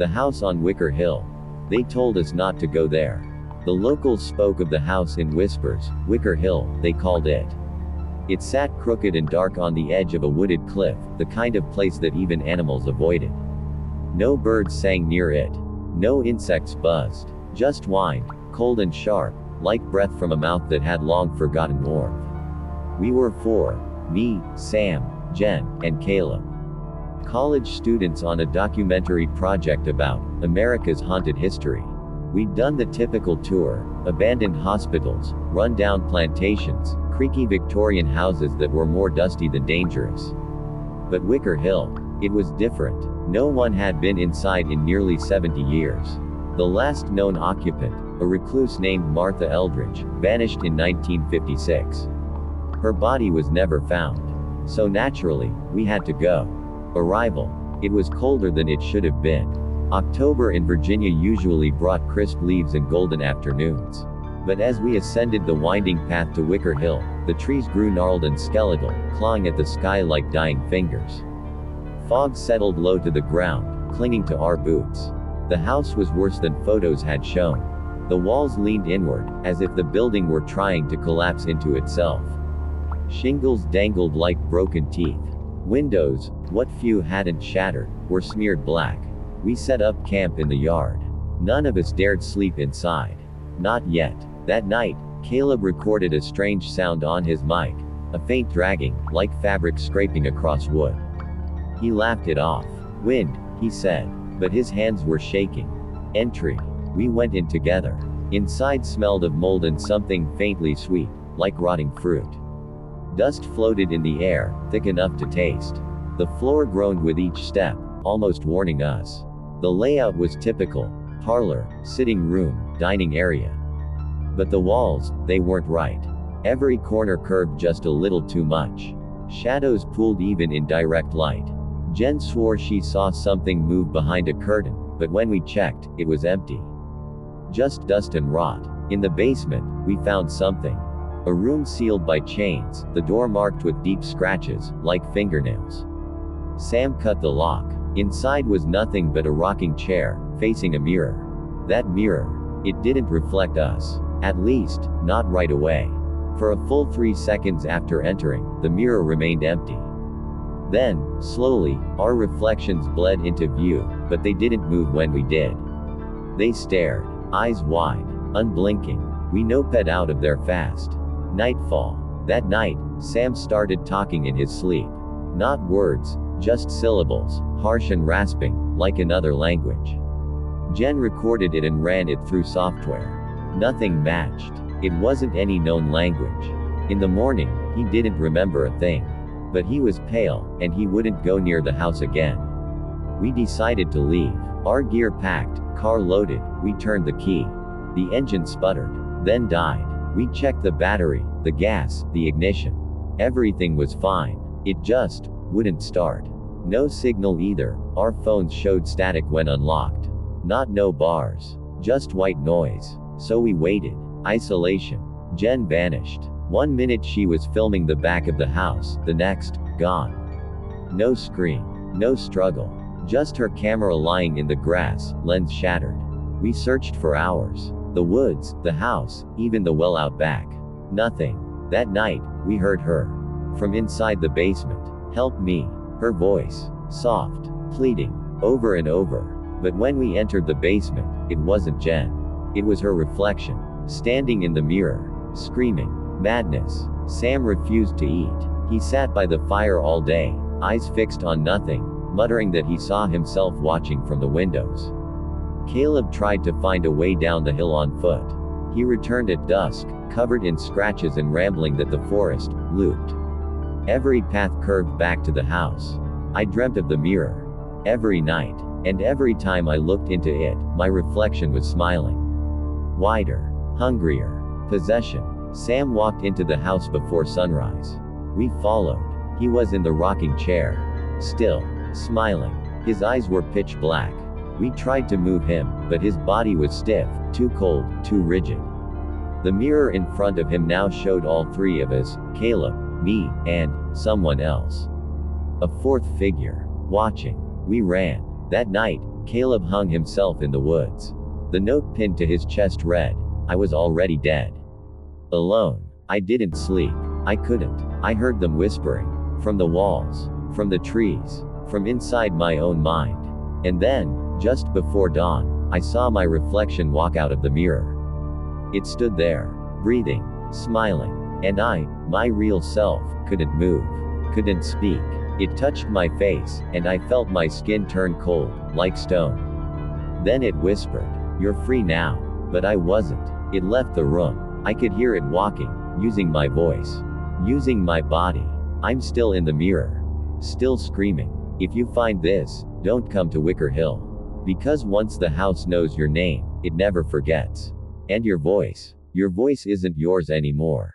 The house on Wekker Hill. They told us not to go there. The locals spoke of the house in whispers. Wekker Hill, they called it. It sat crooked and dark on the edge of a wooded cliff, the kind of place that even animals avoided. No birds sang near it. No insects buzzed. Just whined, cold and sharp, like breath from a mouth that had long forgotten warmth. We were four: me, Sam, Jen, and Caleb. College students on a documentary project about America's haunted history. We'd done the typical tour: abandoned hospitals, run-down plantations, creaky Victorian houses that were more dusty than dangerous. But Wekker Hill, it was different. No one had been inside in nearly 70 years. The last known occupant, a recluse named Martha Eldridge, vanished in 1956. Her body was never found. So naturally, we had to go. Arrival. It was colder than it should have been. October in Virginia usually brought crisp leaves and golden afternoons. But as we ascended the winding path to Wekker Hill, the trees grew gnarled and skeletal, clawing at the sky like dying fingers. Fog settled low to the ground, clinging to our boots. The house was worse than photos had shown. The walls leaned inward, as if the building were trying to collapse into itself. Shingles dangled like broken teeth. Windows, what few hadn't shattered, were smeared black. We set up camp in the yard. None of us dared sleep inside. Not yet. That night, Caleb recorded a strange sound on his mic, a faint dragging, like fabric scraping across wood. He laughed it off. Wind, he said. But his hands were shaking. Entry. We went in together. Inside smelled of mold and something faintly sweet, like rotting fruit. Dust floated in the air, thick enough to taste. The floor groaned with each step, almost warning us. The layout was typical: parlor, sitting room, dining area. But the walls, they weren't right. Every corner curved just a little too much. Shadows pooled even in direct light. Jen swore she saw something move behind a curtain, but when we checked, it was empty. Just dust and rot. In the basement, we found something. A room sealed by chains, the door marked with deep scratches, like fingernails. Sam cut the lock. Inside was nothing but a rocking chair, facing a mirror. That mirror, it didn't reflect us. At least, not right away. For a full 3 seconds after entering, the mirror remained empty. Then, slowly, our reflections bled into view, but they didn't move when we did. They stared, eyes wide, unblinking. We noped out of there fast. Nightfall. That night, Sam started talking in his sleep. Not words, just syllables, harsh and rasping, like another language. Jen recorded it and ran it through software. Nothing matched. It wasn't any known language. In the morning, he didn't remember a thing. But he was pale, and he wouldn't go near the house again. We decided to leave. Our gear packed, car loaded, we turned the key. The engine sputtered, then died. We checked the battery, the gas, the ignition. Everything was fine. It just wouldn't start. No signal either. Our phones showed static when unlocked. Not no bars. Just white noise. So we waited. Isolation. Jen vanished. 1 minute she was filming the back of the house, the next, gone. No scream. No struggle. Just her camera lying in the grass, lens shattered. We searched for hours. The woods, the house, even the well out back. Nothing. That night, we heard her. From inside the basement. Help me. Her voice. Soft. Pleading. Over and over. But when we entered the basement, it wasn't Jen. It was her reflection. Standing in the mirror. Screaming. Madness. Sam refused to eat. He sat by the fire all day, eyes fixed on nothing, muttering that he saw himself watching from the windows. Caleb tried to find a way down the hill on foot. He returned at dusk, covered in scratches and rambling that the forest looped. Every path curved back to the house. I dreamt of the mirror. Every night. And every time I looked into it, my reflection was smiling. Wider. Hungrier. Possession. Sam walked into the house before sunrise. We followed. He was in the rocking chair. Still. Smiling. His eyes were pitch black. We tried to move him, but his body was stiff, too cold, too rigid. The mirror in front of him now showed all three of us, Caleb, me, and someone else. A fourth figure. Watching. We ran. That night, Caleb hung himself in the woods. The note pinned to his chest read, "I was already dead. Alone. I didn't sleep. I couldn't. I heard them whispering. From the walls. From the trees. From inside my own mind. And then, just before dawn, I saw my reflection walk out of the mirror. It stood there, breathing, smiling. And I, my real self, couldn't move. Couldn't speak. It touched my face, and I felt my skin turn cold, like stone. Then it whispered, 'You're free now.' But I wasn't. It left the room. I could hear it walking, using my voice. Using my body. I'm still in the mirror. Still screaming. If you find this, don't come to Wekker Hill. Because once the house knows your name, it never forgets. And your voice isn't yours anymore."